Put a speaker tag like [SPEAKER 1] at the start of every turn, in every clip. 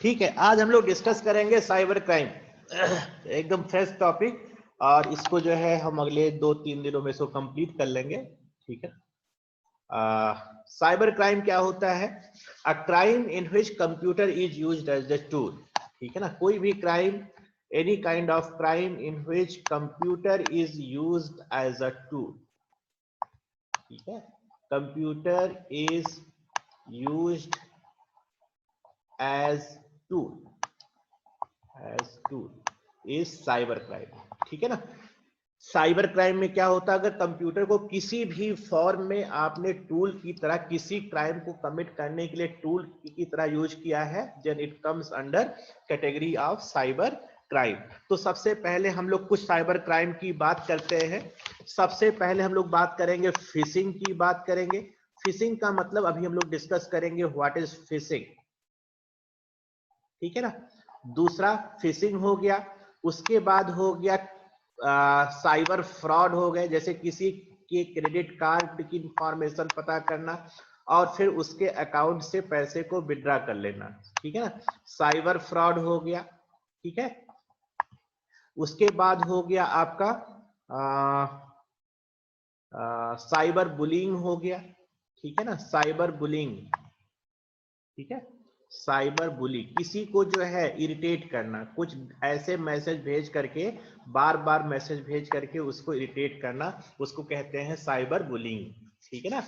[SPEAKER 1] ठीक है, आज हम लोग डिस्कस करेंगे साइबर क्राइम, एकदम फ्रेश टॉपिक, और इसको जो है हम अगले 2-3 दिनों में इसको कंप्लीट कर लेंगे। ठीक है, साइबर क्राइम क्या होता है? A crime in which computer is used as the tool. ठीक है ना, कोई भी crime, any kind of crime in which computer is used as a tool. ठीक है, computer is used as tool is cyber crime. ठीक है ना, साइबर क्राइम में क्या होता है? अगर कंप्यूटर को किसी भी फॉर्म में आपने टूल की तरह किसी क्राइम को कमिट करने के लिए टूल की तरह यूज किया है, then it comes under category of cyber crime. तो सबसे पहले हम लोग कुछ साइबर क्राइम की बात करते हैं। सबसे पहले हम लोग बात करेंगे फिशिंग की, बात करेंगे। फिशिंग का मतलब अभी हम लोग डिस्कस करेंगे व्हाट इज फिशिंग। ठीक है ना, दूसरा फिशिंग हो गया। उसके बाद हो गया साइबर फ्रॉड हो गए, जैसे किसी के क्रेडिट कार्ड की इंफॉर्मेशन पता करना और फिर उसके अकाउंट से पैसे को विड्रॉ कर लेना। ठीक है ना, साइबर फ्रॉड हो गया। ठीक है, उसके बाद हो गया आपका साइबर बुलिंग हो गया। ठीक है ना, साइबर बुलिंग। ठीक है, साइबर बुली, किसी को जो है इरिटेट करना, कुछ ऐसे मैसेज भेज करके, बार बार मैसेज भेज करके उसको इरिटेट करना, उसको कहते हैं साइबर बुलिंग। ठीक है ना,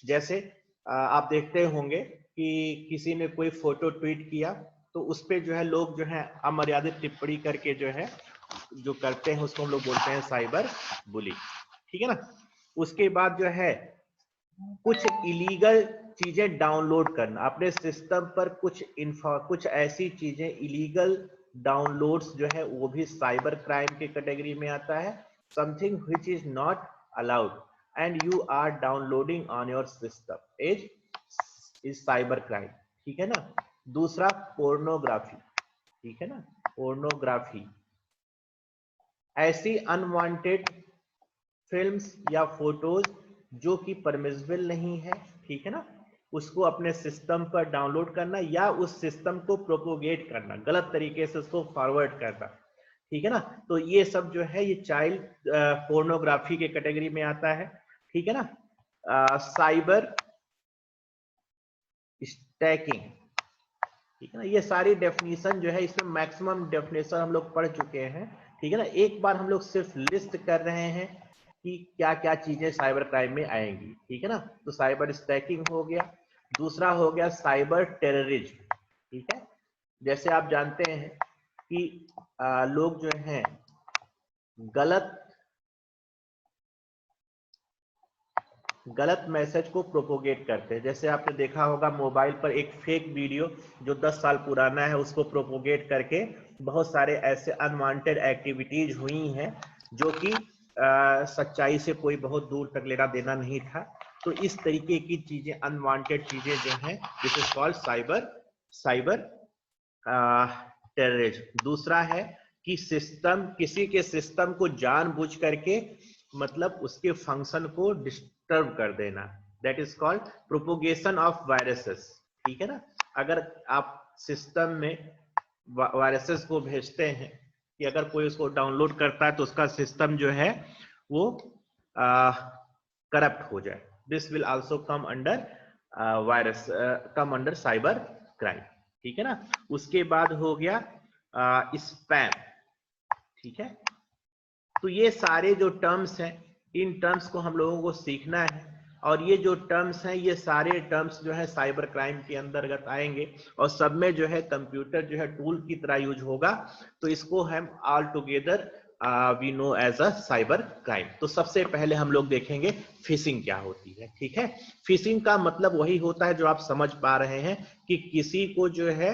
[SPEAKER 1] जैसे आप देखते होंगे कि किसी ने कोई फोटो ट्वीट किया तो उस पे जो है लोग जो है अमर्यादित टिप्पणी करके जो है जो करते हैं उसको हम लोग बोलते हैं साइबर बुली। ठीक है ना, उसके बाद जो है कुछ इलीगल चीजें डाउनलोड करना अपने सिस्टम पर, कुछ ऐसी चीजें इलीगल डाउनलोड्स जो है वो भी साइबर क्राइम के कैटेगरी में आता है। Something which is not allowed and you are downloading on your system is cyber crime. ठीक है ना, दूसरा पोर्नोग्राफी। ठीक है ना, पोर्नोग्राफी ऐसी अनवांटेड फिल्म्स या फोटोज जो कि परमिसिबल नहीं है। ठीक है ना, उसको अपने सिस्टम पर डाउनलोड करना या उस सिस्टम को प्रोपोगेट करना, गलत तरीके से उसको फॉरवर्ड करना। ठीक है ना, तो ये सब जो है ये चाइल्ड पोर्नोग्राफी के कैटेगरी में आता है। ठीक है ना, साइबर स्टैकिंग। ठीक है ना, ये सारी डेफिनेशन जो है इसमें मैक्सिमम डेफिनेशन हम लोग पढ़ चुके हैं। ठीक है ना, एक बार हम लोग सिर्फ लिस्ट कर रहे हैं कि क्या क्या चीजें साइबर क्राइम में आएंगी। ठीक है ना, तो साइबर स्टैकिंग हो गया, दूसरा हो गया साइबर टेररिज्म। ठीक है, जैसे आप जानते हैं कि लोग जो हैं गलत मैसेज को प्रोपोगेट करते हैं। जैसे आपने देखा होगा मोबाइल पर एक फेक वीडियो जो 10 साल पुराना है उसको प्रोपोगेट करके बहुत सारे ऐसे अनवांटेड एक्टिविटीज हुई हैं जो कि सच्चाई से कोई बहुत दूर तक लेना देना नहीं था। तो इस तरीके की चीजें, अनवांटेड चीजें जो हैं, this is called cyber terrorism. दूसरा है कि सिस्टम, किसी के सिस्टम को जानबूझ करके मतलब उसके फंक्शन को डिस्टर्ब कर देना, that is called propagation of viruses. ठीक है ना, अगर आप सिस्टम में वायरसेस को भेजते हैं कि अगर कोई उसको डाउनलोड करता है तो उसका सिस्टम जो है वो करप्ट हो जाए, this will also come under virus, come under cyber crime. ठीक है ना, उसके बाद हो गया स्पैम। ठीक है, तो ये सारे जो टर्म्स हैं, इन टर्म्स को हम लोगों को सीखना है, और ये जो टर्म्स हैं ये सारे टर्म्स जो है साइबर क्राइम के अंतर्गत आएंगे, और सब में जो है कंप्यूटर जो है टूल की तरह यूज होगा, तो इसको हम all together we know as a cyber crime. तो सबसे पहले हम लोग देखेंगे फिशिंग क्या होती है। ठीक है, फिशिंग का मतलब वही होता है जो आप समझ पा रहे हैं कि किसी को जो है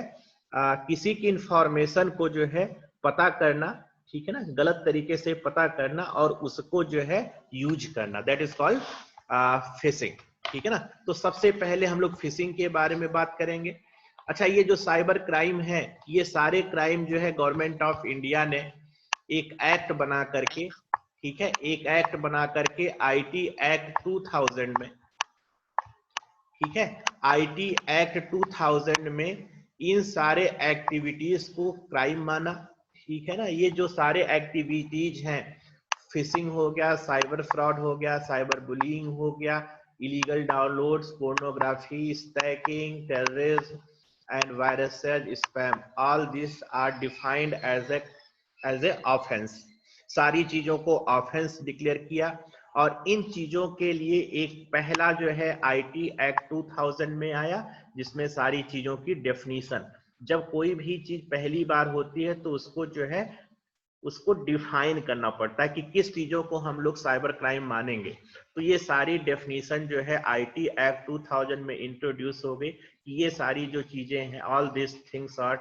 [SPEAKER 1] किसी की इंफॉर्मेशन को जो है पता करना, ठीक है ना, गलत तरीके से पता करना और उसको जो है यूज करना, दैट इज कॉल्ड फिशिंग। ठीक है ना, तो सबसे पहले हम लोग फिशिंग के बारे में बात करेंगे। अच्छा, ये जो साइबर क्राइम है, ये सारे क्राइम जो है गवर्नमेंट ऑफ इंडिया ने एक एक्ट बना करके, ठीक है, एक एक्ट बना करके आईटी एक्ट 2000 में, ठीक है, आईटी एक्ट 2000 में इन सारे एक्टिविटीज को क्राइम माना, ठीक है ना। ये जो सारे एक्टिविटीज हैं, फिशिंग हो गया, साइबर फ्रॉड हो गया, साइबर बुलिंग हो गया, illegal downloads, pornography, stalking, terrorism and viruses, spam, all this are defined as a offence. सारी चीजों को ऑफेंस डिक्लेयर किया और इन चीजों के लिए एक पहला जो है आईटी एक्ट 2000 में आया, जिसमें सारी चीजों की डेफिनेशन, जब कोई भी चीज पहली बार होती है तो उसको जो है उसको डिफाइन करना पड़ता है कि किस चीजों को हम लोग साइबर क्राइम मानेंगे। तो ये सारी डेफिनेशन जो है आईटी एक्ट 2000 में इंट्रोड्यूस हो गई कि ये सारी जो चीजें हैं, all this things are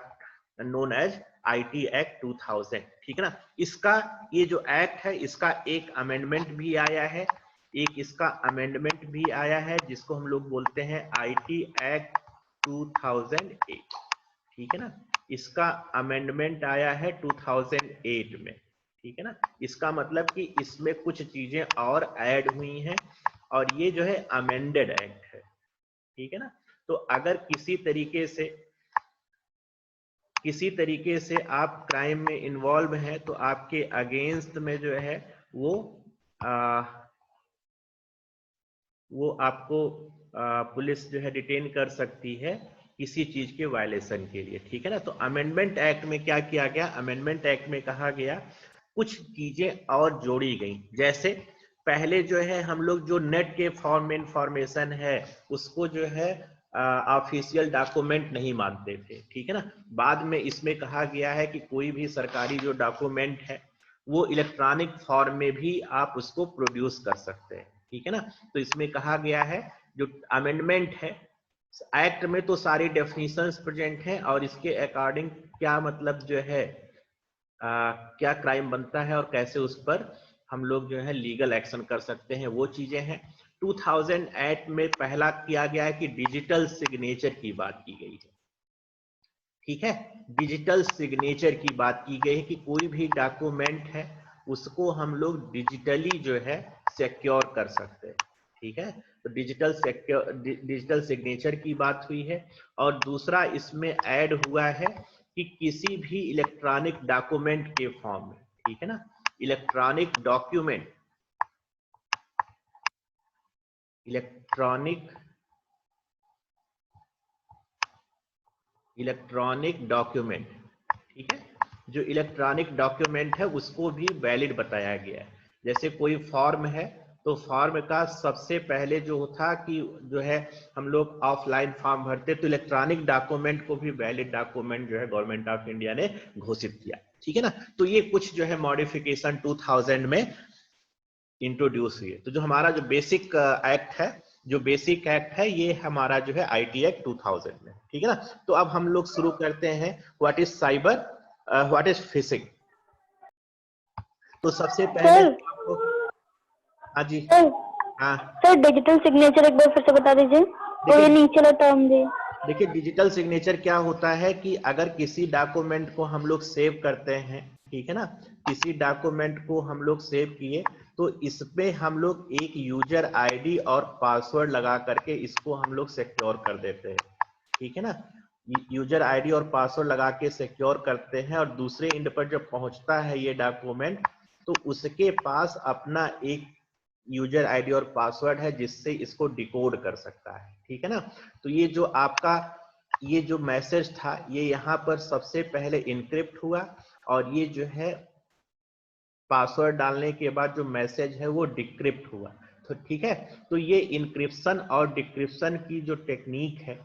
[SPEAKER 1] known as IT act 2000, ठीक है ना। इसका ये जो एक्ट है, इसका एक अमेंडमेंट भी आया है, एक इसका अमेंडमेंट भी आया है जिसको हम लोग बोलते हैं आईटी एक्ट 2008, ठीक है ना। इसका अमेंडमेंट आया है 2008 में, ठीक है ना। इसका मतलब कि इसमें कुछ चीजें और ऐड हुई हैं और ये जो है अमेंडेड एक्ट है, ठीक है ना। तो अगर किसी तरीके से आप क्राइम में इन्वॉल्व हैं तो आपके अगेंस्ट में जो है वो आपको पुलिस जो है डिटेन कर सकती है किसी चीज के वायलेशन के लिए, ठीक है ना। तो अमेंडमेंट एक्ट में क्या किया गया, अमेंडमेंट एक्ट में कहा गया कुछ चीजें और जोड़ी गई। जैसे पहले जो है हम लोग जो नेट के फॉर्म में इंफॉर्मेशन है उसको जो है ऑफिशियल डॉक्यूमेंट नहीं मानते थे, ठीक है ना। बाद में इसमें कहा गया है कि कोई भी सरकारी जो डॉक्यूमेंट है वो इलेक्ट्रॉनिक फॉर्म में भी आप उसको प्रोड्यूस कर सकते हैं, ठीक है ना। तो इसमें कहा गया है जो अमेंडमेंट है एक्ट में तो सारी डेफिनेशंस प्रेजेंट हैं और इसके अकॉर्डिंग क्या मतलब जो है क्या क्राइम बनता है और कैसे उस पर हम लोग जो है लीगल एक्शन कर सकते हैं, वो चीजें हैं। 2008 में पहला किया गया है कि डिजिटल सिग्नेचर की बात की गई है, ठीक है। डिजिटल सिग्नेचर की बात की गई है कि कोई भी डॉक्यूमेंट है उसको हम लोग डिजिटली जो है सिक्योर कर सकते हैं, ठीक है। तो डिजिटल सिग्नेचर की बात हुई है। और दूसरा इसमें ऐड हुआ है कि किसी भी इलेक्ट्रॉनिक डॉक्यूमेंट के फॉर्म में, ठीक है ना, इलेक्ट्रॉनिक डॉक्यूमेंट ठीक है, जो इलेक्ट्रॉनिक डॉक्यूमेंट है उसको भी वैलिड बताया गया है। जैसे कोई फॉर्म है तो फॉर्म का सबसे पहले जो था कि जो है हम लोग ऑफलाइन फॉर्म भरते, तो इलेक्ट्रॉनिक डॉक्यूमेंट को भी वैलिड डॉक्यूमेंट जो है गवर्नमेंट ऑफ इंडिया ने घोषित किया, ठीक है ना। तो ये कुछ जो है मॉडिफिकेशन 2000 में इंट्रोड्यूस हुई है। तो जो हमारा जो बेसिक एक्ट है ये हमारा जो है आईटी एक्ट 2000 में, ठीक है ना। तो अब हम लोग शुरू करते हैं what is cyber, what is fishing. तो सबसे पहले आपको, हाँ जी, हाँ
[SPEAKER 2] सर डिजिटल सिग्नेचर एक बार फिर से बता दीजिए, तो ये नीचे वाला टर्म जी।
[SPEAKER 1] देखिए डिजिटल सिग्नेचर क्या होता है कि अगर किसी डॉक्यूमेंट को हम लोग सेव करते हैं, ठीक है ना, किसी डॉक्यूमेंट को हम लोग सेव किए तो इसमें हम लोग एक यूजर आईडी और पासवर्ड लगा करके इसको हम लोग सिक्योर कर देते हैं, ठीक है ना। यूजर आईडी और पासवर्ड लगा के सिक्योर करते हैं और दूसरे एंड पर जब पहुंचता है ये डॉक्यूमेंट तो उसके पास अपना एक यूजर आईडी और पासवर्ड है जिससे इसको डिकोड कर सकता है, ठीक है ना। तो ये जो आपका ये जो मैसेज था ये यहाँ पर सबसे पहले इनक्रिप्ट हुआ और ये जो है पासवर्ड डालने के बाद जो मैसेज है वो डिक्रिप्ट हुआ, तो ठीक है। तो ये इंक्रिप्शन और डिक्रिप्शन की जो टेक्निक है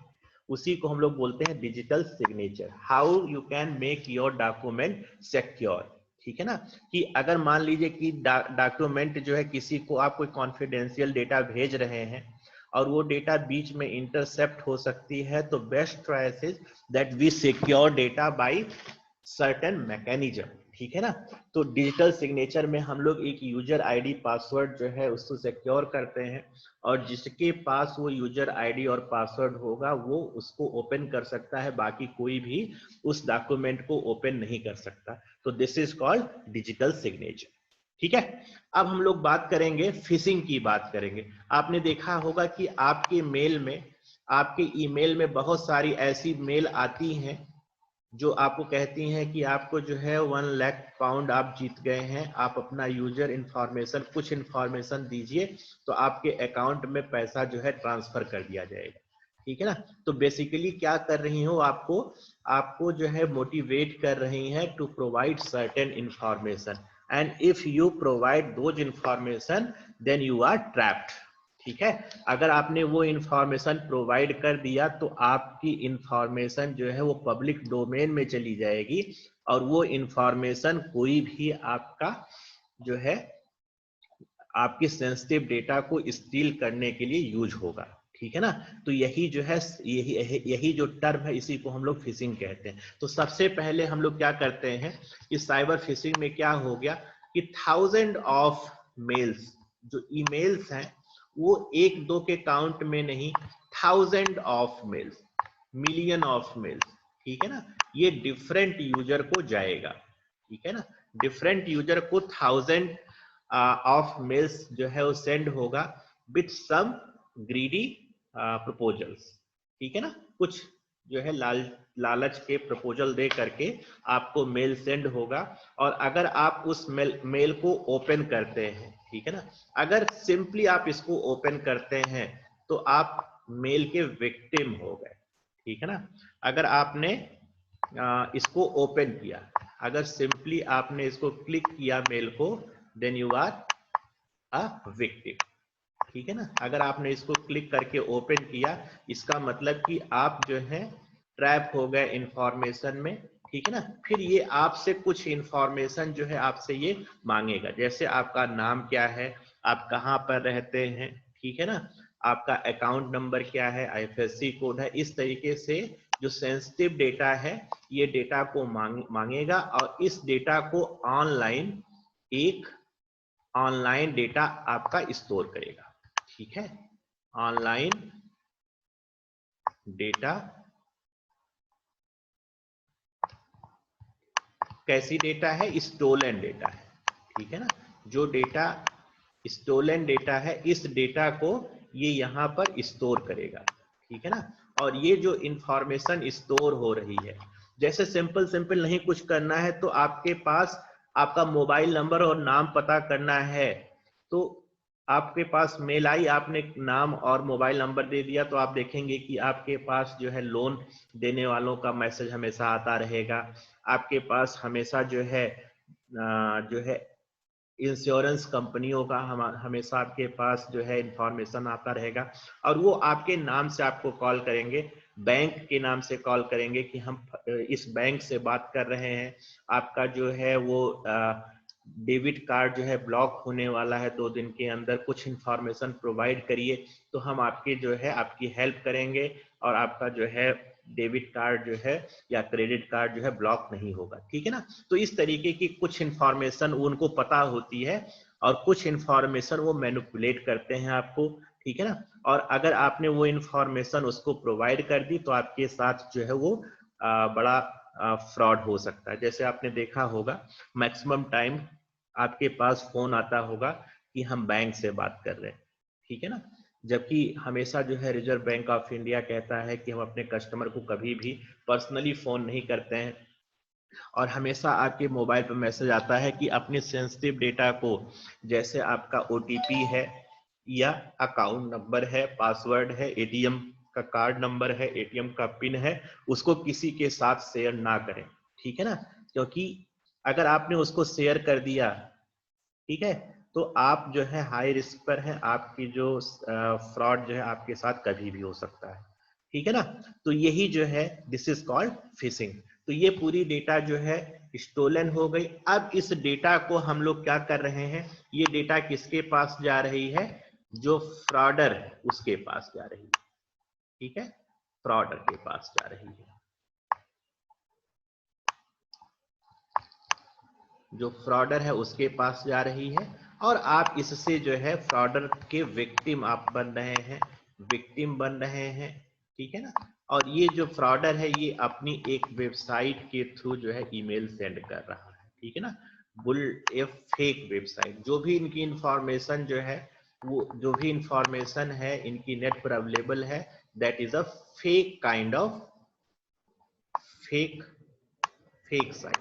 [SPEAKER 1] उसी को हम लोग बोलते हैं digital signature. How you can make your document secure, ठीक है ना। कि अगर मान लीजिए कि डॉक्यूमेंट जो है किसी को आप कोई कॉन्फिडेंशियल डेटा भेज रहे हैं और वो डेटा बीच में इंटरसेप्ट हो सकती है, तो best choice is that we secure data by certain mechanism, ठीक है ना। तो डिजिटल सिग्नेचर में हम लोग एक यूजर आईडी पासवर्ड जो है उसको सिक्योर करते हैं और जिसके पास वो यूजर आईडी और पासवर्ड होगा वो उसको ओपन कर सकता है, बाकी कोई भी उस डॉक्यूमेंट को ओपन नहीं कर सकता। तो this is called digital signature, ठीक है। अब हम लोग बात करेंगे फिशिंग की, बात करेंगे। आपने देखा होगा कि आपके मेल में आपके ईमेल में बहुत सारी ऐसी मेल आती हैं जो आपको कहती हैं कि आपको जो है 1 लाख पाउंड आप जीत गए हैं, आप अपना यूजर इंफॉर्मेशन, कुछ इंफॉर्मेशन दीजिए तो आपके अकाउंट में पैसा जो है ट्रांसफर कर दिया जाएगा। ठीक है ना। तो बेसिकली क्या कर रही हो, आपको जो है मोटिवेट कर रही हैं to provide certain information, and if you provide those information then you are trapped. ठीक है। अगर आपने वो इंफॉर्मेशन प्रोवाइड कर दिया तो आपकी इंफॉर्मेशन जो है वो पब्लिक डोमेन में चली जाएगी, और वो इंफॉर्मेशन कोई भी आपका जो है आपकी सेंसिटिव डेटा को स्टील करने के लिए यूज होगा। ठीक है ना। तो यही जो है यही जो टर्म है, इसी को हम लोग फिशिंग कहते हैं। तो सबसे पहले हम लोग क्या करते हैं, इस साइबर फिशिंग में क्या हो गया कि 1000 ऑफ मेल्स, जो ईमेल्स हैं वो 1-2 के काउंट में नहीं, 1000 of males, million of males. ठीक है ना। ये डिफरेंट यूजर को जाएगा। ठीक है ना। डिफरेंट यूजर को 1000 ऑफ मेल्स जो है वो सेंड होगा विथ सम ग्रीडी प्रपोजल्स। ठीक है ना। कुछ जो है लालच के प्रपोजल दे करके आपको मेल सेंड होगा, और अगर आप उस मेल को ओपन करते हैं, ठीक है ना, अगर सिंपली आप इसको ओपन करते हैं तो आप मेल के विक्टिम हो गए। ठीक है ना। अगर आपने इसको ओपन किया, अगर सिंपली आपने इसको क्लिक किया मेल को, then you are a victim. ठीक है ना। अगर आपने इसको क्लिक करके ओपन किया, इसका मतलब कि आप जो है ट्रैप हो गए इंफॉर्मेशन में। ठीक है ना। फिर ये आपसे कुछ इंफॉर्मेशन जो है आपसे ये मांगेगा, जैसे आपका नाम क्या है, आप कहाँ पर रहते हैं, ठीक है ना, आपका अकाउंट नंबर क्या है, IFSC कोड है। इस तरीके से जो सेंसिटिव डेटा है ये डेटा को मांगेगा, और इस डेटा को ऑनलाइन डेटा आपका स्टोर करेगा। ठीक है। ऑनलाइन डेटा, कैसी डेटा है, स्टोलन डेटा है। ठीक है ना। जो डेटा स्टोलन डेटा है, इस डेटा को ये यहां पर स्टोर करेगा। ठीक है ना। और ये जो इंफॉर्मेशन स्टोर हो रही है, जैसे सिंपल नहीं कुछ करना है, तो आपके पास आपका मोबाइल नंबर और नाम पता करना है, तो आपके पास मेल आई, आपने नाम और मोबाइल नंबर दे दिया, तो आप देखेंगे कि आपके पास जो है लोन देने वालों का मैसेज हमेशा आता रहेगा। आपके पास हमेशा जो है इंश्योरेंस कंपनियों का हमेशा आपके पास जो है इंफॉर्मेशन आता रहेगा, और वो आपके नाम से आपको कॉल करेंगे, बैंक के नाम से कॉल करेंगे कि हम इस बैंक से बात कर रहे हैं, आपका जो है वो डेबिट कार्ड जो है ब्लॉक होने वाला है 2 दिन के अंदर, कुछ इंफॉर्मेशन प्रोवाइड करिए तो हम आपके जो है आपकी हेल्प करेंगे, और आपका जो है डेबिट कार्ड जो है या क्रेडिट कार्ड जो है ब्लॉक नहीं होगा। ठीक है ना। तो इस तरीके की कुछ इंफॉर्मेशन उनको पता होती है, और कुछ इंफॉर्मेशन वो मैनिपुलेट करते हैं आपको। ठीक है ना। और अगर आपने वो इंफॉर्मेशन उसको प्रोवाइड कर दी तो आपके साथ जो है वो बड़ा फ्रॉड हो सकता है। जैसे आपने देखा होगा मैक्सिमम टाइम आपके पास फोन आता होगा कि हम बैंक से बात कर रहे हैं। ठीक है ना। जबकि हमेशा जो है रिजर्व बैंक ऑफ इंडिया कहता है कि हम अपने कस्टमर को कभी भी पर्सनली फोन नहीं करते हैं, और हमेशा आपके मोबाइल पर मैसेज आता है कि अपने सेंसिटिव डेटा को, जैसे आपका OTP है या अकाउंट नंबर है, पासवर्ड है, ATM का कार्ड नंबर है, ATM का पिन है, उसको किसी के साथ शेयर ना करें। ठीक है ना। क्योंकि अगर आपने उसको शेयर कर दिया, ठीक है, तो आप जो है हाई रिस्क पर हैं, आपकी जो फ्रॉड जो है आपके साथ कभी भी हो सकता है। ठीक है ना। तो यही जो है दिस इज कॉल्ड फिशिंग। तो ये पूरी डेटा जो है स्टोलन हो गई। अब इस डेटा को हम लोग क्या कर रहे हैं, ये डेटा किसके पास जा रही है, जो फ्रॉडर है उसके पास जा रही है। ठीक है। फ्रॉडर के पास जा रही है, जो फ्रॉडर है उसके पास जा रही है, और आप इससे जो है फ्रॉडर के विक्टिम आप बन रहे हैं, विक्टिम बन रहे हैं। ठीक है ना। और ये जो फ्रॉडर है ये अपनी एक वेबसाइट के थ्रू जो है ईमेल सेंड कर रहा है। ठीक है ना। फेक वेबसाइट, जो भी इनकी इंफॉर्मेशन जो है, वो जो भी इंफॉर्मेशन है इनकी नेट पर अवेलेबल है, that is a fake kind of fake site.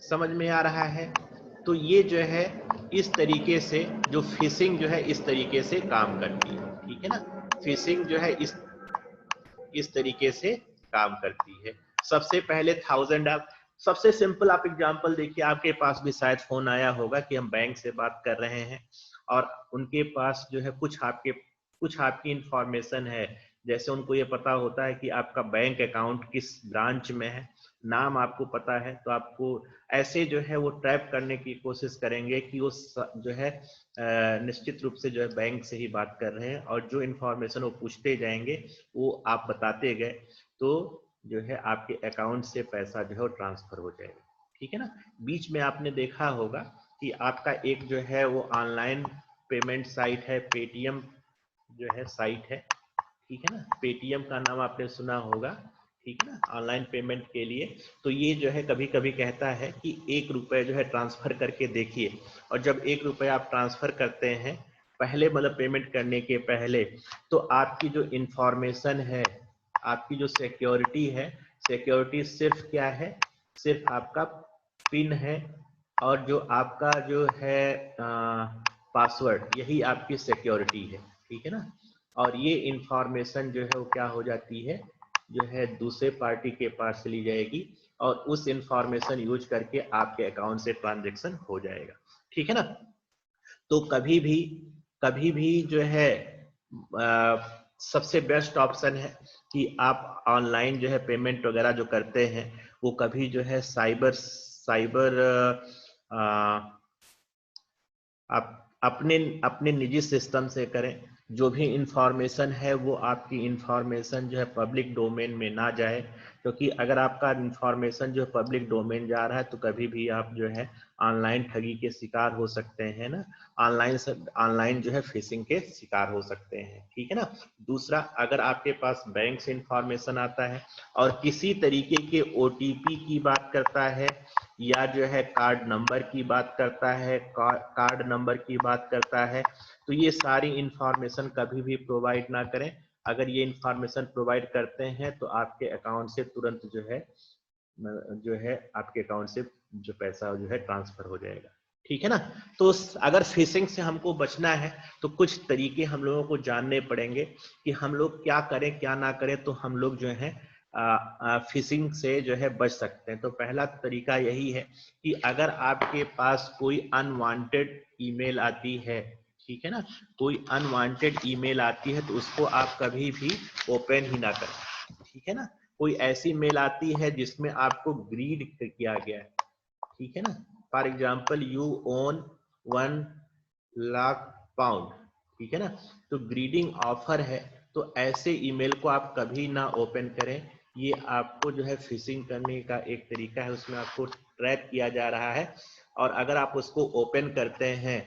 [SPEAKER 1] समझ में आ रहा है? तो ये जो है इस तरीके से जो फिशिंग जो है इस तरीके से काम करती है, ठीक है ना। फिशिंग जो है इस तरीके से काम करती है। सबसे पहले 1000 आप सबसे सिंपल आप एग्जांपल देखिए, आपके पास भी शायद फोन आया होगा कि हम बैंक से बात कर रहे हैं और उनके पास जो है कुछ आपकी इंफॉर्मेशन है, जैसे उनको ये पता होता है कि आपका बैंक अकाउंट किस ब्रांच में है, नाम आपको पता है, तो आपको ऐसे जो है वो ट्रैप करने की कोशिश करेंगे कि वो जो है निश्चित रूप से जो है बैंक से ही बात कर रहे हैं, और जो इंफॉर्मेशन वो पूछते जाएंगे वो आप बताते गए तो जो है आपके अकाउंट से पैसा जो है वो ट्रांसफर हो जाएगा, ठीक है ना। बीच में आपने देखा होगा कि आपका एक जो है वो ऑनलाइन पेमेंट साइट है, पेटीएम जो है साइट है, ठीक है ना। पेटीएम का नाम आपने सुना होगा, ठीक है ना, ऑनलाइन पेमेंट के लिए। तो ये जो है कभी कभी कहता है कि 1 रुपये जो है ट्रांसफर करके देखिए, और जब 1 रुपया आप ट्रांसफर करते हैं पहले, मतलब पेमेंट करने के पहले, तो आपकी जो इंफॉर्मेशन है, आपकी जो सिक्योरिटी है, सिक्योरिटी सिर्फ क्या है, सिर्फ आपका पिन है और जो आपका जो है पासवर्ड, यही आपकी सिक्योरिटी है, ठीक है ना। और ये इंफॉर्मेशन जो है वो क्या हो जाती है, जो है दूसरे पार्टी के पास चली जाएगी और उस इंफॉर्मेशन यूज करके आपके अकाउंट से ट्रांजैक्शन हो जाएगा, ठीक है ना। तो कभी भी जो है सबसे बेस्ट ऑप्शन है कि आप ऑनलाइन जो है पेमेंट वगैरह जो करते हैं वो कभी जो है साइबर आप अपने निजी सिस्टम से करें। जो भी इंफॉर्मेशन है वो आपकी इंफॉर्मेशन जो है पब्लिक डोमेन में ना जाए, क्योंकि अगर आपका इंफॉर्मेशन जो पब्लिक डोमेन जा रहा है तो कभी भी आप जो है ऑनलाइन ठगी के शिकार हो सकते हैं ना, ऑनलाइन जो है फिशिंग के शिकार हो सकते हैं, ठीक है ना। दूसरा, अगर आपके पास बैंक से इंफॉर्मेशन आता है और किसी तरीके के ओटीपी की बात करता है या जो है कार्ड नंबर की बात करता है, कार्ड नंबर की बात करता है, तो ये सारी इंफॉर्मेशन कभी भी प्रोवाइड ना करें। अगर ये इंफॉर्मेशन प्रोवाइड करते हैं तो आपके अकाउंट से तुरंत जो है आपके अकाउंट से जो पैसा जो है ट्रांसफर हो जाएगा, ठीक है ना। तो अगर फिशिंग से हमको बचना है तो कुछ तरीके हम लोगों को जानने पड़ेंगे कि हम लोग क्या करें क्या ना करें, तो हम लोग जो है फिशिंग से जो है बच सकते हैं। तो पहला तरीका यही है कि अगर आपके पास कोई अनवांटेड ईमेल आती है, ठीक है ना, कोई अनवांटेड ईमेल आती है तो उसको आप कभी भी ओपन ही ना करें, ठीक है ना। कोई ऐसी मेल आती है जिसमें आपको ग्रीड किया गया है, ठीक है ना, for example you own 1 lakh pound, ठीक है ना, तो ग्रीडिंग ऑफर है, तो ऐसे ईमेल को आप कभी ना ओपन करें। ये आपको जो है फिशिंग करने का एक तरीका है, उसमें आपको ट्रैक किया जा रहा है, और अगर आप उसको ओपन करते हैं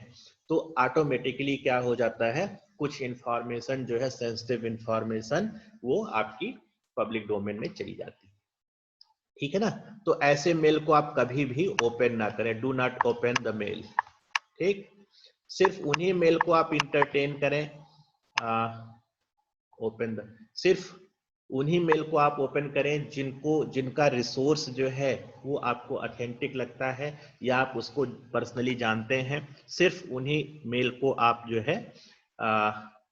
[SPEAKER 1] तो ऑटोमेटिकली क्या हो जाता है, कुछ इंफॉर्मेशन जो है सेंसिटिव इंफॉर्मेशन वो आपकी पब्लिक डोमेन में चली जाती है, ठीक है ना। तो ऐसे मेल को आप कभी भी ओपन ना करें, do not open the mail, ठीक। सिर्फ उन्हीं मेल को आप इंटरटेन करें, ओपन द सिर्फ उन्हीं मेल को आप ओपन करें जिनका रिसोर्स जो है वो आपको ऑथेंटिक लगता है या आप उसको पर्सनली जानते हैं, सिर्फ उन्हीं मेल को आप जो है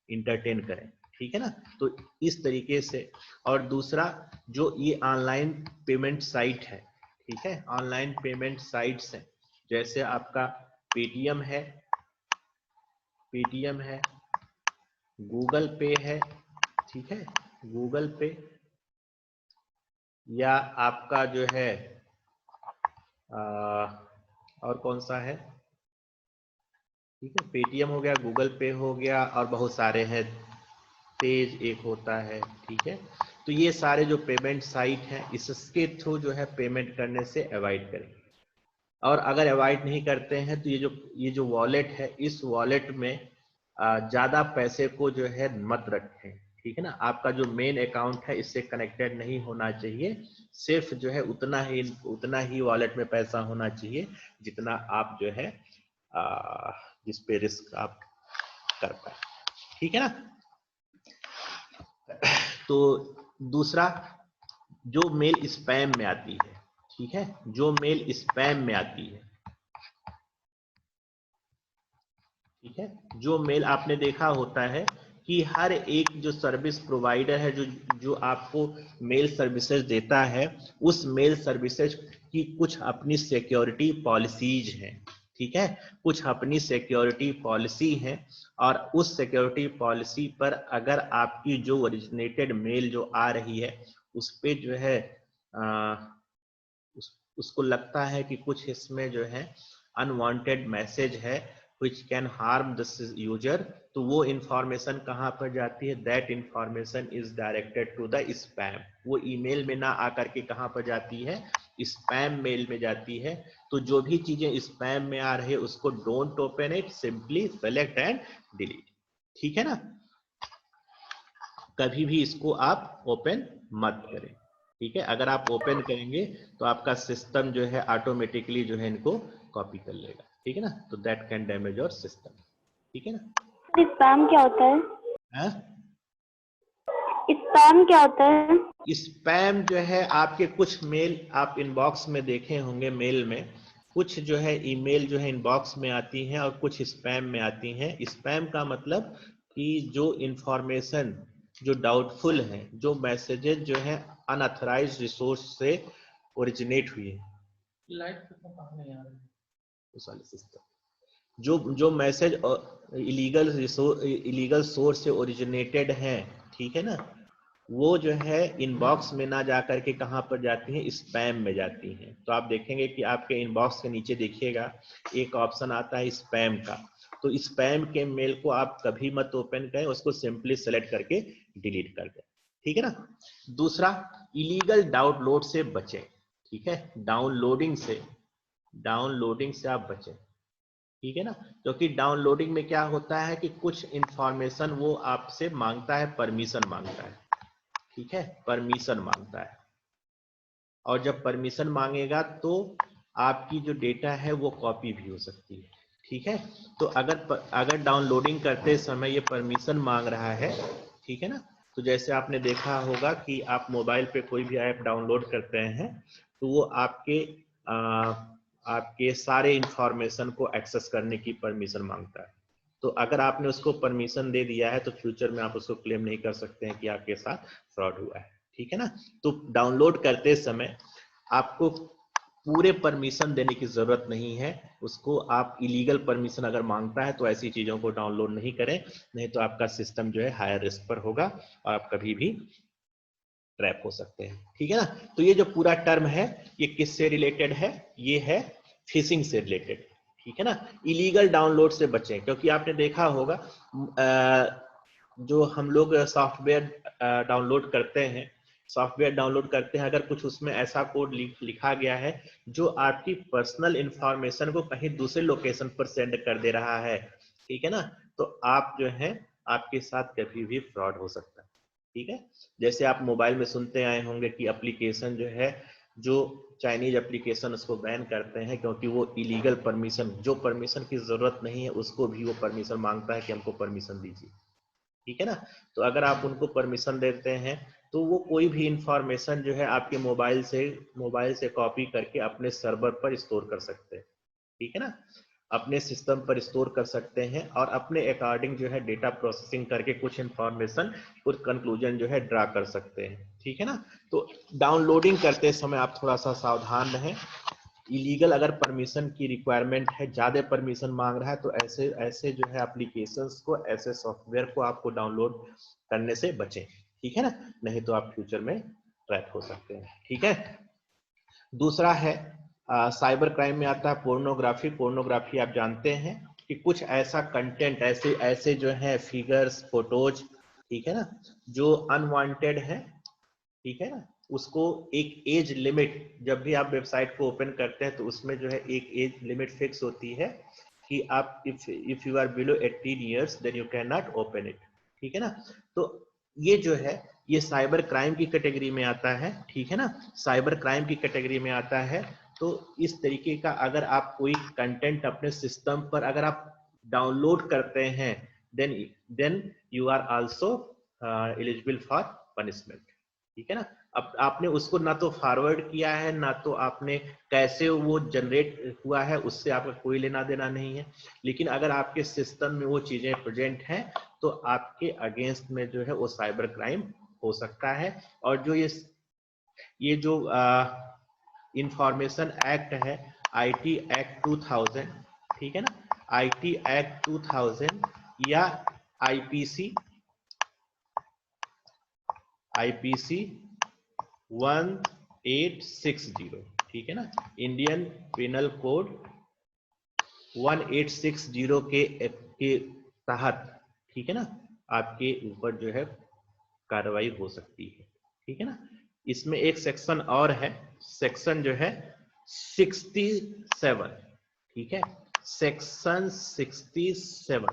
[SPEAKER 1] इंटरटेन करें, ठीक है ना। तो इस तरीके से। और दूसरा, जो ये ऑनलाइन पेमेंट साइट है, ठीक है, ऑनलाइन पेमेंट साइट्स हैं, जैसे आपका पेटीएम है, गूगल पे है, ठीक है, गूगल पे, या आपका जो है और कौन सा है, ठीक है, पेटीएम हो गया, गूगल पे हो गया, और बहुत सारे हैं, तेज एक होता है, ठीक है। तो ये सारे जो पेमेंट साइट हैं इसके थ्रू जो है पेमेंट करने से अवॉइड करें। और अगर अवॉइड नहीं करते हैं तो ये जो वॉलेट है, इस वॉलेट में ज्यादा पैसे को जो है मत रखें, ठीक है ना। आपका जो मेन अकाउंट है इससे कनेक्टेड नहीं होना चाहिए, सिर्फ जो है उतना ही वॉलेट में पैसा होना चाहिए जितना आप जो है जिस पे रिस्क आप कर पाए, ठीक है ना। तो दूसरा, जो मेल स्पैम में आती है, ठीक है, जो मेल स्पैम में आती है, ठीक है, जो मेल आपने देखा होता है कि हर एक जो सर्विस प्रोवाइडर है, जो जो आपको मेल सर्विसेज देता है, उस मेल सर्विसेज की कुछ अपनी सिक्योरिटी पॉलिसीज हैं, ठीक है, कुछ अपनी सिक्योरिटी पॉलिसी है, और उस सिक्योरिटी पॉलिसी पर अगर आपकी जो ओरिजिनेटेड मेल जो आ रही है उस पे जो है उसको लगता है कि कुछ इसमें जो है अनवांटेड मैसेज है which can harm the user, तो वो इंफॉर्मेशन कहां पर जाती है? That information is directed to the spam. वो ईमेल में ना आकर के कहां पर जाती है? स्पैम मेल में जाती है। तो जो भी चीजें स्पैम में आ रही है उसको don't open it, simply select and delete, ठीक है ना। कभी भी इसको आप ओपन मत करें, ठीक है। अगर आप ओपन करेंगे तो आपका सिस्टम जो है ऑटोमेटिकली जो है इनको कॉपी कर लेगा, ठीक है ना। तो that can damage your system, ठीक है ना।
[SPEAKER 2] स्पैम क्या होता है?
[SPEAKER 1] हाँ?
[SPEAKER 2] स्पैम क्या होता है?
[SPEAKER 1] स्पैम जो है आपके कुछ मेल आप इनबॉक्स में देखे होंगे, मेल में कुछ जो है ईमेल जो है इनबॉक्स में आती हैं और कुछ स्पैम में आती हैं। स्पैम का मतलब कि जो इंफॉर्मेशन जो डाउटफुल है, जो मैसेजेस जो है अनऑथराइज्ड रिसोर्स से ओरिजिनेट हुई है, जो मैसेज इलीगल सोर्स से ओरिजिनेटेड हैं, ठीक है ना, वो जो है इनबॉक्स में ना जाकर के कहां पर जाती हैं? स्पैम में जाती हैं। तो आप देखेंगे कि आपके इनबॉक्स के नीचे देखिएगा एक ऑप्शन आता है स्पैम का, तो स्पैम के मेल को आप कभी मत ओपन करें, उसको सिंपली सेलेक्ट करके डिलीट कर दें, ठीक है ना। दूसरा, इलीगल डाउनलोड से बचें, ठीक है, डाउनलोडिंग से आप बचें, ठीक है ना। क्योंकि डाउनलोडिंग में क्या होता है कि कुछ इंफॉर्मेशन वो आपसे मांगता है, परमिशन मांगता है, ठीक है, परमिशन मांगता है, और जब परमिशन मांगेगा तो आपकी जो डेटा है वो कॉपी भी हो सकती है, ठीक है। तो अगर डाउनलोडिंग करते समय ये परमिशन मांग रहा है, ठीक है ना, तो जैसे आपने देखा होगा कि आप मोबाइल पे कोई भी ऐप डाउनलोड करते हैं तो वो आपके सारे इंफॉर्मेशन को एक्सेस करने की परमिशन मांगता है। तो अगर आपने उसको परमिशन दे दिया है तो फ्यूचर में आप उसको क्लेम नहीं कर सकते हैं कि आपके साथ फ्रॉड हुआ है, ठीक है ना। तो डाउनलोड करते समय आपको पूरे परमिशन देने की जरूरत नहीं है, उसको आप इलीगल परमिशन अगर मांगता है तो ऐसी चीजों को डाउनलोड नहीं करें, नहीं तो आपका सिस्टम जो है हायर रिस्क पर होगा और आप कभी भी ट्रैप हो सकते हैं, ठीक है ना। तो ये जो पूरा टर्म है ये किससे रिलेटेड है? ये है फिशिंग से रिलेटेड, ठीक है ना। इलीगल डाउनलोड से बचें, क्योंकि आपने देखा होगा जो हम लोग सॉफ्टवेयर डाउनलोड करते हैं, अगर कुछ उसमें ऐसा कोड लिखा गया है जो आपकी पर्सनल इंफॉर्मेशन को कहीं दूसरे लोकेशन पर सेंड कर दे रहा है, ठीक है ना, तो आप जो है आपके साथ कभी भी फ्रॉड हो सकता है, ठीक है। जैसे आप मोबाइल में सुनते आए होंगे कि एप्लीकेशन जो है, जो चाइनीज एप्लीकेशन उसको बैन करते हैं क्योंकि वो इलीगल परमिशन, जो परमिशन की जरूरत नहीं है उसको भी वो परमिशन मांगता है कि हमको परमिशन दीजिए, ठीक है ना। तो अगर आप उनको परमिशन देते हैं तो वो कोई भी इंफॉर्मेशन जो है आपके मोबाइल से कॉपी करके अपने सर्वर पर स्टोर कर सकते हैं, ठीक है ना, अपने सिस्टम पर स्टोर कर सकते हैं और अपने अकॉर्डिंग जो है डेटा प्रोसेसिंग करके कुछ इंफॉर्मेशन, कुछ कंक्लूजन जो है ड्रा कर सकते हैं, ठीक है ना। तो डाउनलोडिंग करते समय आप थोड़ा सा सावधान रहें। इलीगल अगर परमिशन की रिक्वायरमेंट है, ज्यादा परमिशन मांग रहा है, तो ऐसे जो है एप्लीकेशंस को, ऐसे सॉफ्टवेयर को आपको डाउनलोड करने से बचें, ठीक है ना, नहीं तो आप फ्यूचर में ट्रैप हो सकते हैं, ठीक है। दूसरा है साइबर क्राइम में आता है पोर्नोग्राफी आप जानते हैं कि कुछ ऐसा कंटेंट, ऐसे जो है फिगर्स, फोटोज, ठीक है ना, जो अनवांटेड है, ठीक है ना, उसको एक एज लिमिट, जब भी आप वेबसाइट को ओपन करते हैं तो उसमें जो है एक एज लिमिट फिक्स होती है कि आप if you are below 18 years then you can not open it, ठीक है ना। तो ये जो है ये साइबर क्राइम की कैटेगरी में आता है, ठीक है ना, साइबर क्राइम की कैटेगरी में आता है। तो इस तरीके का अगर आप कोई कंटेंट अपने सिस्टम पर अगर आप डाउनलोड करते हैं then you are also eligible for punishment, ठीक है ना। अब आपने उसको ना तो फॉरवर्ड किया है, ना तो आपने कैसे वो जनरेट हुआ है उससे आपका कोई लेना देना नहीं है, लेकिन अगर आपके सिस्टम में वो चीजें प्रेजेंट हैं तो आपके अगेंस्ट में जो है वो साइबर क्राइम हो सकता है। और जो ये जो इंफॉर्मेशन एक्ट है, आईटी एक्ट 2000, ठीक है ना, आईटी एक्ट 2000 या आईपीसी 1860, ठीक है ना, इंडियन पिनल कोड 1860 के तहत, ठीक है ना, आपके ऊपर जो है कार्रवाई हो सकती है, ठीक है ना। इसमें एक सेक्शन और है, सेक्शन जो है 67, ठीक है, सेक्शन 67,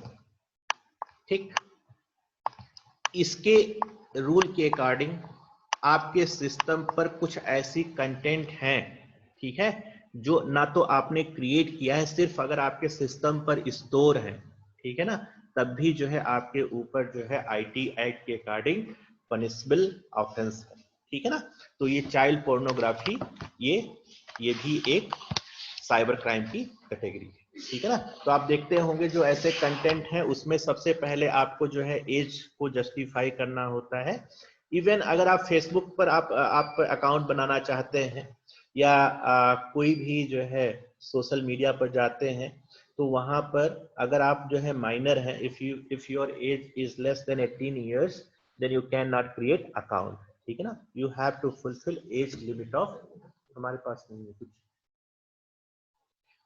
[SPEAKER 1] ठीक। इसके रूल के अकॉर्डिंग आपके सिस्टम पर कुछ ऐसी कंटेंट हैं, ठीक है, जो ना तो आपने क्रिएट किया है, सिर्फ अगर आपके सिस्टम पर स्टोर है, ठीक है ना, तब भी जो है आपके ऊपर जो है आईटी एक्ट के अकॉर्डिंग पनिशेबल ऑफेंस है, ठीक है ना। तो ये चाइल्ड पोर्नोग्राफी, ये भी एक साइबर क्राइम की कैटेगरी है, ठीक है ना। तो आप देखते होंगे जो ऐसे कंटेंट हैं उसमें सबसे पहले आपको जो है एज को जस्टिफाई करना होता है। इवन अगर आप फेसबुक पर आप अकाउंट बनाना चाहते हैं या कोई भी जो है सोशल मीडिया पर जाते हैं, तो वहां पर अगर आप जो है माइनर हैं, if your age is less than 18 years, then you can not create account, ठीक है ना। You have to fulfil age limit of, हमारे पास नहीं है कुछ,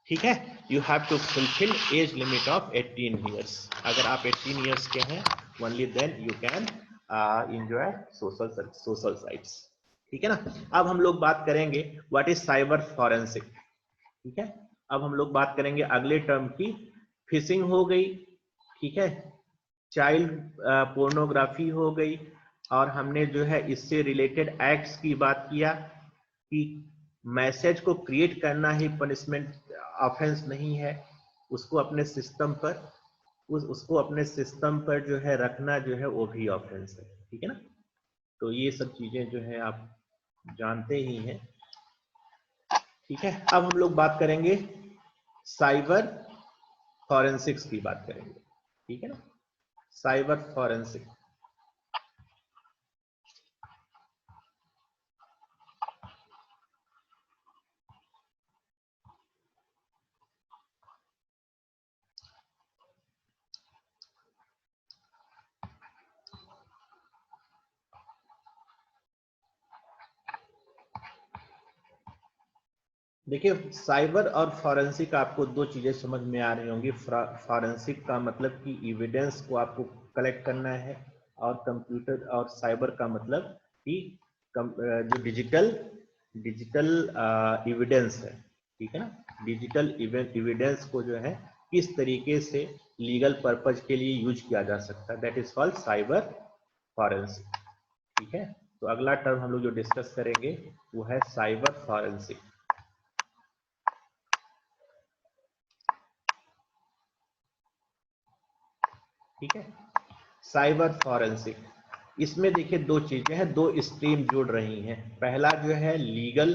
[SPEAKER 1] ठीक है, you have to fulfil age limit of 18 years. अगर आप 18 ईयर्स के हैं, only then you can enjoy social sites, ठीक है ना। अब हम लोग बात करेंगे व्हाट इज साइबर फॉरेंसिक, ठीक है। अब हम लोग बात करेंगे अगले टर्म की, फिशिंग हो गई, ठीक है, चाइल्ड पोर्नोग्राफी हो गई, और हमने जो है इससे रिलेटेड एक्ट्स की बात किया कि मैसेज को क्रिएट करना ही पनिशमेंट ऑफेंस नहीं है, उसको अपने सिस्टम पर उसको अपने सिस्टम पर जो है रखना जो है वो भी ऑफेंस है, ठीक है ना। तो ये सब चीजें जो है आप जानते ही हैं, ठीक है। अब हम लोग बात करेंगे साइबर फॉरेंसिक्स की बात करेंगे, ठीक है ना, साइबर फॉरेंसिक। देखिए, साइबर और फॉरेंसिक आपको दो चीजें समझ में आ रही होंगी। फॉरेंसिक का मतलब कि एविडेंस को आपको कलेक्ट करना है, और कंप्यूटर और साइबर का मतलब कि जो डिजिटल एविडेंस है, ठीक है ना, डिजिटल एविडेंस को जो है किस तरीके से लीगल पर्पज के लिए यूज किया जा सकता है, that is called cyber forensic, ठीक है। तो अगला टर्म हम लोग जो डिस्कस करेंगे वो है साइबर फॉरेंसिक, ठीक है। साइबर फॉरेंसिक, इसमें देखिए दो चीजें हैं, दो स्ट्रीम जुड़ रही हैं। पहला जो है लीगल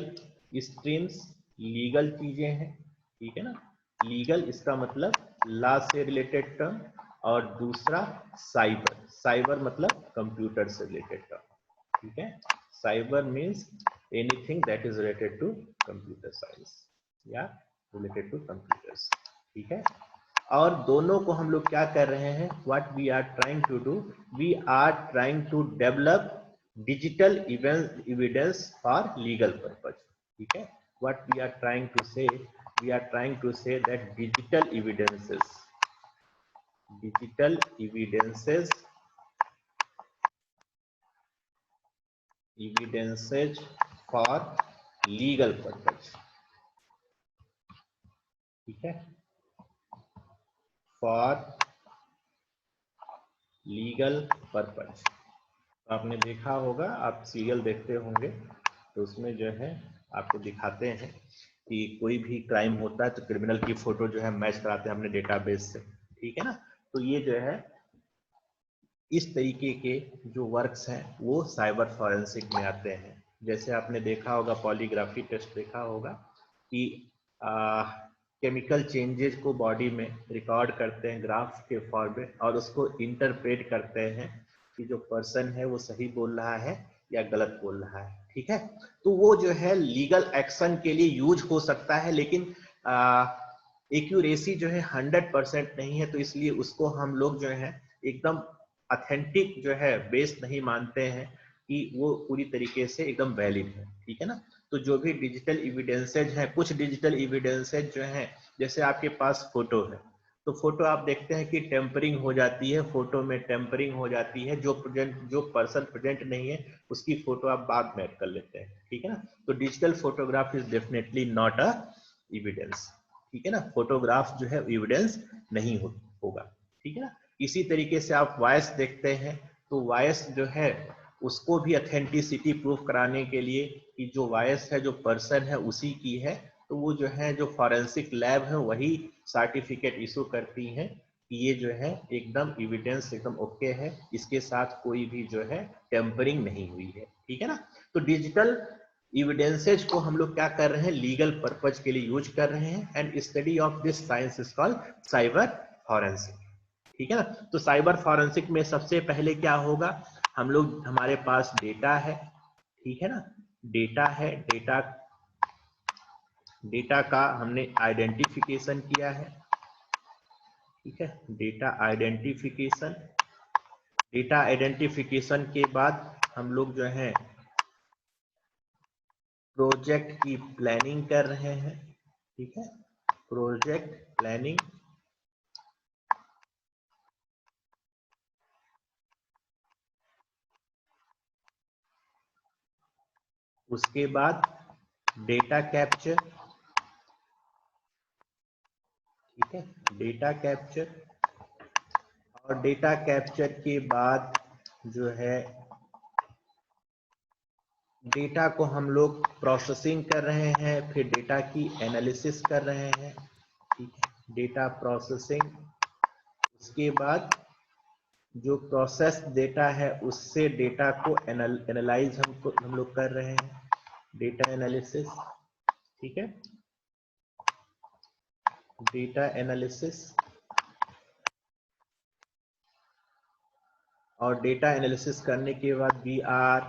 [SPEAKER 1] स्ट्रीम्स, लीगल चीजें हैं, ठीक है ना, लीगल इसका मतलब लॉ से रिलेटेड टर्म, और दूसरा साइबर, साइबर मतलब कंप्यूटर से रिलेटेड टर्म, ठीक है। Cyber means anything that is related to computer science या रिलेटेड टू कंप्यूटर्स, ठीक है। और दोनों को हम लोग क्या कर रहे हैं, what we are trying to do, we are trying to develop digital evidence for legal purpose, ठीक है। What we are trying to say, we are trying to say that digital evidences for legal purpose, ठीक है, for legal purpose. आपने देखा होगा, आप serial देखते होंगे, तो उसमें जो है आपको दिखाते हैं कि कोई भी क्राइम होता है तो क्रिमिनल की फोटो जो है मैच कराते हैं अपने डेटाबेस से, ठीक है ना। तो ये जो है इस तरीके के जो वर्क्स हैं वो साइबर फॉरेंसिक में आते हैं। जैसे आपने देखा होगा, पॉलीग्राफी टेस्ट देखा होगा कि केमिकल चेंजेस को बॉडी में रिकॉर्ड करते हैं ग्राफ के फॉर्म में और उसको इंटरप्रेट करते हैं कि जो पर्सन है वो सही बोल रहा है या गलत बोल रहा है। ठीक है, तो वो जो है लीगल एक्शन के लिए यूज हो सकता है, लेकिन एक्यूरेसी जो है 100% नहीं है, तो इसलिए उसको हम लोग जो है एकदम ऑथेंटिक जो है बेस नहीं मानते हैं कि वो पूरी तरीके से एकदम वैलिड है। ठीक है ना, तो जो भी डिजिटल एविडेंसेज है, कुछ डिजिटल एविडेंसेज जो है, जैसे आपके पास फोटो है तो फोटो आप देखते हैं कि टेम्परिंग हो जाती है, फोटो में टेम्परिंग हो जाती है, जो पर्सन प्रेजेंट नहीं है उसकी फोटो आप बाद में ऐड कर लेते हैं। ठीक है ना, तो digital photograph is definitely not a evidence. ठीक है ना, फोटोग्राफ जो है एविडेंस नहीं होगा। ठीक है ना, इसी तरीके से आप वॉइस देखते हैं तो वॉइस जो है उसको भी ऑथेंटिसिटी प्रूफ कराने के लिए कि जो वॉइस है जो पर्सन है उसी की है, तो वो जो है जो फॉरेंसिक लैब है वही सर्टिफिकेट इशू करती है कि ये जो है एकदम एविडेंस एकदम ओके है, इसके साथ कोई भी जो है टेम्परिंग नहीं हुई है। ठीक है ना, तो डिजिटल एविडेंसेज को हम लोग क्या कर रहे हैं, लीगल पर्पज के लिए यूज कर रहे हैं, and study of this science is called cyber forensic. ठीक है ना, तो साइबर फॉरेंसिक में सबसे पहले क्या होगा, हम लोग हमारे पास डेटा है। ठीक है ना, डेटा है, डेटा का हमने आइडेंटिफिकेशन किया है। ठीक है, डेटा आइडेंटिफिकेशन के बाद हम लोग जो है प्रोजेक्ट की प्लानिंग कर रहे हैं। ठीक है, प्रोजेक्ट प्लानिंग, उसके बाद डेटा कैप्चर। ठीक है, डेटा कैप्चर, और डेटा कैप्चर के बाद जो है डेटा को हम लोग प्रोसेसिंग कर रहे हैं, फिर डेटा की एनालिसिस कर रहे हैं। ठीक है, डेटा प्रोसेसिंग, उसके बाद जो प्रोसेस डेटा है उससे डेटा को एनालाइज हम लोग कर रहे हैं, डेटा एनालिसिस। ठीक है, डेटा एनालिसिस, और डेटा एनालिसिस करने के बाद we are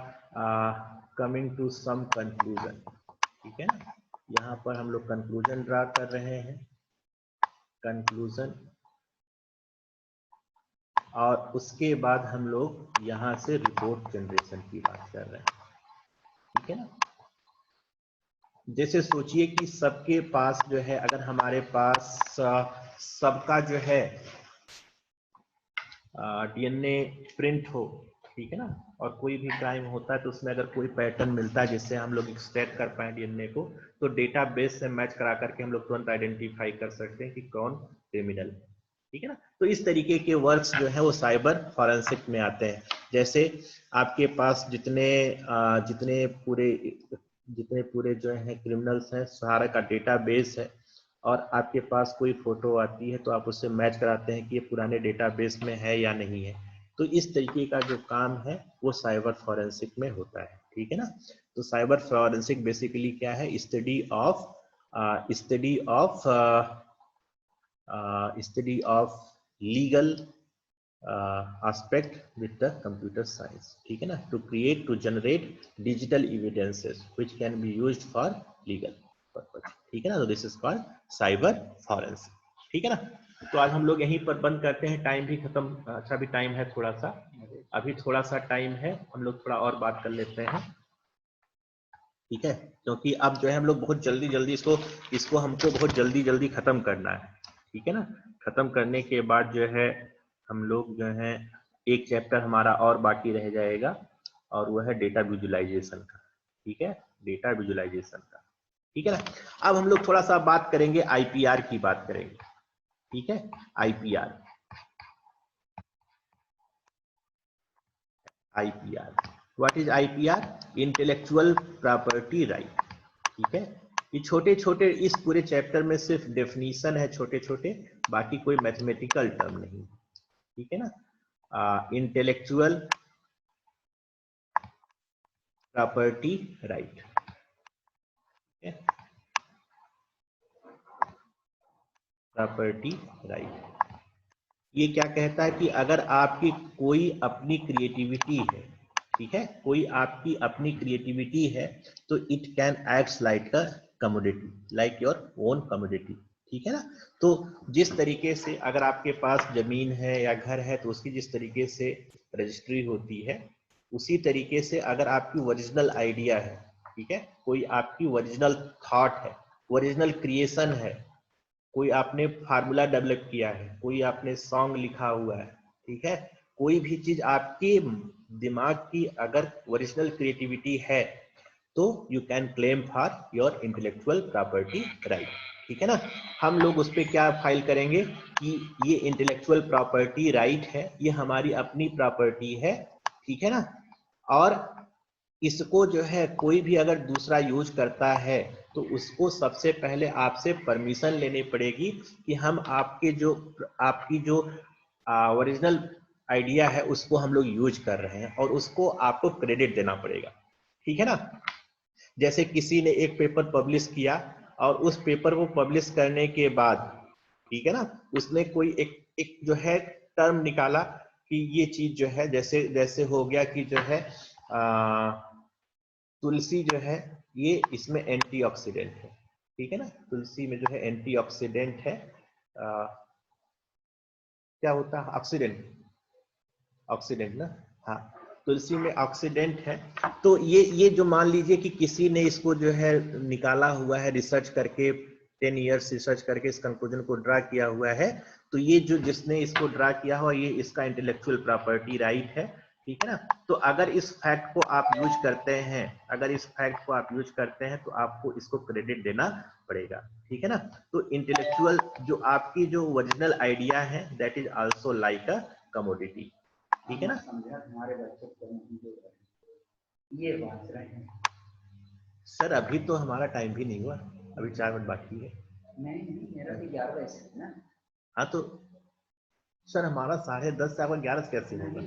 [SPEAKER 1] coming to some conclusion. ठीक है ना, यहाँ पर हम लोग कंक्लूजन ड्रा कर रहे हैं, कंक्लूजन, और उसके बाद हम लोग यहाँ से रिपोर्ट जनरेशन की बात कर रहे हैं। ठीक है ना, जैसे सोचिए कि सबके पास जो है, अगर हमारे पास सबका जो है डीएनए प्रिंट हो, ठीक है ना, और कोई भी क्राइम होता है तो उसमें अगर कोई पैटर्न मिलता है जिससे हम लोग एक्सट्रैक्ट कर पाए डीएनए को, तो डेटाबेस से मैच करा करके हम लोग तुरंत आइडेंटिफाई कर सकते हैं कि कौन क्रिमिनल है। ठीक है ना, तो इस तरीके के वर्क्स जो है वो साइबर फॉरेंसिक में आते हैं। जैसे आपके पास जितने पूरे जो है क्रिमिनल्स हैं सारा का डेटाबेस है, और आपके पास कोई फोटो आती है तो आप उससे मैच कराते हैं कि ये पुराने डेटाबेस में है या नहीं है। तो इस तरीके का जो काम है वो साइबर फॉरेंसिक में होता है। ठीक है ना, तो साइबर फॉरेंसिक बेसिकली क्या है, study of legal aspect with the computer science. ठीक है ना, to generate digital evidences which can be used for legal purpose. ठीक है ना, तो this is called cyber forensic. ठीक है ना, तो आज हम लोग यहीं पर बंद करते हैं, टाइम भी खत्म, अच्छा भी टाइम है थोड़ा सा, अभी थोड़ा सा टाइम है, हम लोग थोड़ा और बात कर लेते हैं। ठीक है, क्योंकि अब जो है हम लोग बहुत जल्दी इसको हमको बहुत जल्दी खत्म करना है। ठीक है ना, खत्म करने के बाद जो है हम लोग जो है एक चैप्टर हमारा और बाकी रह जाएगा, और वो है डेटा विजुअलाइजेशन का। ठीक है, डेटा विजुअलाइजेशन का। ठीक है ना, अब हम लोग थोड़ा सा बात करेंगे, आईपीआर की बात करेंगे। ठीक है, IPR what is IPR, intellectual property right. ठीक है, ये छोटे इस पूरे चैप्टर में सिर्फ डेफिनेशन है छोटे, बाकी कोई मैथमेटिकल टर्म नहीं। ठीक है ना, intellectual property right. Property right ये क्या कहता है कि अगर आपकी कोई अपनी क्रिएटिविटी है, ठीक है, कोई आपकी अपनी क्रिएटिविटी है, तो it can act like a commodity, like your own commodity, ठीक है ना। तो जिस तरीके से अगर आपके पास जमीन है या घर है तो उसकी जिस तरीके से रजिस्ट्री होती है, उसी तरीके से अगर आपकी ओरिजिनल आइडिया है, ठीक है, कोई आपकी ओरिजिनल थॉट है, ओरिजिनल क्रिएशन है, कोई आपने फार्मूला डेवलप किया है, कोई आपने सॉन्ग लिखा हुआ है, ठीक है, कोई भी चीज आपके दिमाग की अगर ओरिजिनल क्रिएटिविटी है तो you can claim for your intellectual property right, ठीक है ना। हम लोग उस पर क्या फाइल करेंगे कि ये इंटेलेक्चुअल प्रॉपर्टी राइट है, ये हमारी अपनी प्रॉपर्टी है, ठीक है ना, और इसको जो है कोई भी अगर दूसरा यूज करता है तो उसको सबसे पहले आपसे परमिशन लेनी पड़ेगी कि हम आपकी जो ओरिजिनल आइडिया है उसको हम लोग यूज कर रहे हैं और उसको आपको क्रेडिट देना पड़ेगा, ठीक है ना। जैसे किसी ने एक पेपर पब्लिश किया और उस पेपर को पब्लिश करने के बाद, ठीक है ना, उसने कोई एक जो है टर्म निकाला कि ये चीज जो है जैसे हो गया कि जो है तुलसी जो है ये इसमें एंटीऑक्सीडेंट है, ठीक है ना, तुलसी में जो है एंटीऑक्सीडेंट है, क्या होता है ऑक्सीडेंट ना, हाँ, तुलसी में ऑक्सीडेंट है। तो ये जो मान लीजिए कि किसी ने इसको जो है निकाला हुआ है, रिसर्च करके 10 इयर्स रिसर्च करके इस कंक्लूजन को ड्रा किया हुआ है, तो ये जो जिसने इसको ड्रा किया हुआ ये इसका इंटेलेक्चुअल प्रॉपर्टी राइट है, ठीक है ना। तो अगर इस फैक्ट को आप यूज करते हैं, तो आपको इसको क्रेडिट देना पड़ेगा, ठीक है ना। तो इंटेलेक्चुअल जो आपकी जो ओरिजिनल आइडिया है that is also like a commodity, ठीक है ना।
[SPEAKER 3] हमारे बच्चे ये बात रहे हैं
[SPEAKER 1] सर अभी तो हमारा टाइम भी नहीं हुआ, अभी 4 मिनट बाकी है।
[SPEAKER 3] नहीं मेरा भी 11 बजे है ना।
[SPEAKER 1] हाँ तो सर हमारा 10:30 से आपका 11 कैसे होगा?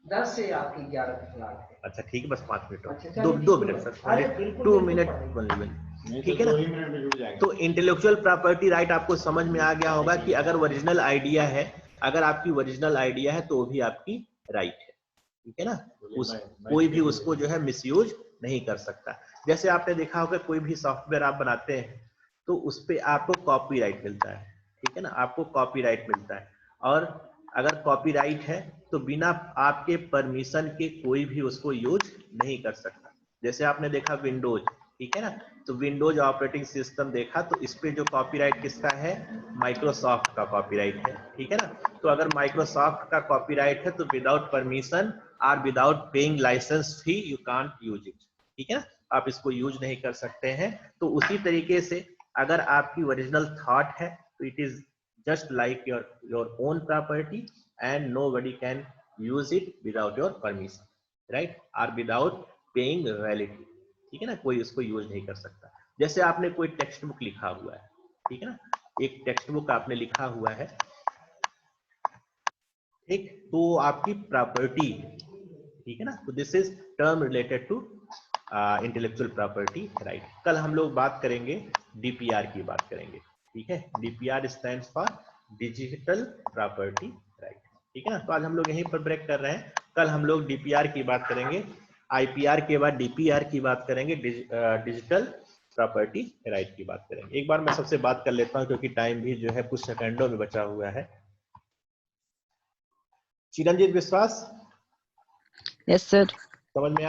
[SPEAKER 3] 10 से आपकी 11 तक।
[SPEAKER 1] अच्छा ठीक है, बस 5 मिनट
[SPEAKER 3] अच्छा,
[SPEAKER 1] दो मिनट सर, 2 मिनट, ठीक है ना। तो इंटेलेक्चुअल प्रॉपर्टी राइट आपको समझ में आ गया होगा कि अगर ओरिजिनल आइडिया है, अगर आपकी ओरिजिनल आइडिया है तो वो भी आपकी राइट है, ठीक है ना। कोई भी उसको जो है मिसयूज नहीं कर सकता। जैसे आपने देखा होगा कोई भी सॉफ्टवेयर आप बनाते हैं तो उस पे आपको कॉपीराइट मिलता है, ठीक है ना, आपको कॉपीराइट मिलता है, और अगर कॉपीराइट है तो बिना आपके परमिशन के कोई भी उसको यूज नहीं कर सकता। जैसे आपने देखा विंडोज, ठीक है ना, तो विंडोज ऑपरेटिंग सिस्टम देखा तो इस पे जो कॉपीराइट किसका है, माइक्रोसॉफ्ट का कॉपीराइट है, ठीक है ना। तो अगर माइक्रोसॉफ्ट का कॉपीराइट है तो विदाउट परमिशन और without paying license fee you can't use it, ठीक है ना, आप इसको यूज नहीं कर सकते हैं। तो उसी तरीके से अगर आपकी ओरिजिनल थॉट है तो it is just like your own property and nobody can use it without your permission, right, or without paying royalty, ठीक है ना, कोई उसको यूज नहीं कर सकता। जैसे आपने कोई टेक्स्ट बुक लिखा हुआ है, ठीक है ना, एक टेक्स्ट बुक आपने लिखा हुआ है, ठीक, तो आपकी प्रॉपर्टी, ठीक है ना, तो this is term related to intellectual property right. कल हम लोग बात करेंगे डीपीआर की बात करेंगे, ठीक है, DPR stands for digital property right, ठीक है ना। तो आज हम लोग यहीं पर ब्रेक कर रहे हैं, कल हम लोग डीपीआर की बात करेंगे, आईपीआर के बाद डीपीआर की बात करेंगे, डिजिटल प्रॉपर्टी राइट की बात करेंगे। एक बार मैं सबसे बात कर लेता हूं क्योंकि टाइम भी जो है कुछ सेकंडों में बचा हुआ है। चिरंजीत विश्वास,
[SPEAKER 4] यस सर,
[SPEAKER 1] समझ में आ रहा है?